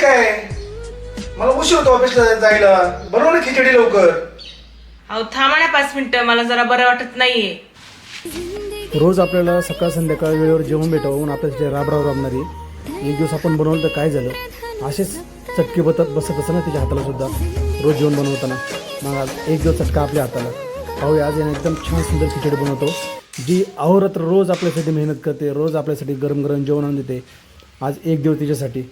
काय? मला उशीर होतो ऑफिसला जायला. बनव ना खिचडी लवकर. अहो थांबा ना 5 मिनिटं, मला जरा बरं वाटत नाहीये. रोज आपल्याला सकाळ संध्याकाळ वेळेवर जेवण भेटावं म्हणून आपल्यासाठी राबराव राबणारी एक दिवस आपण बनवलं तर काय झालं, असेच चटके बसत असं ना तिच्या हाताला सुद्धा रोज जेवण बनवताना. मग आज एक दिवस चटका आपल्या हाताला. पाहूया आज याने एकदम छान सुंदर खिचडी बनवतो, जी अहोरात्र रोज आपल्यासाठी मेहनत करते, रोज आपल्यासाठी गरम गरम जेवण आणून देते. आज एक दिवस तिच्यासाठी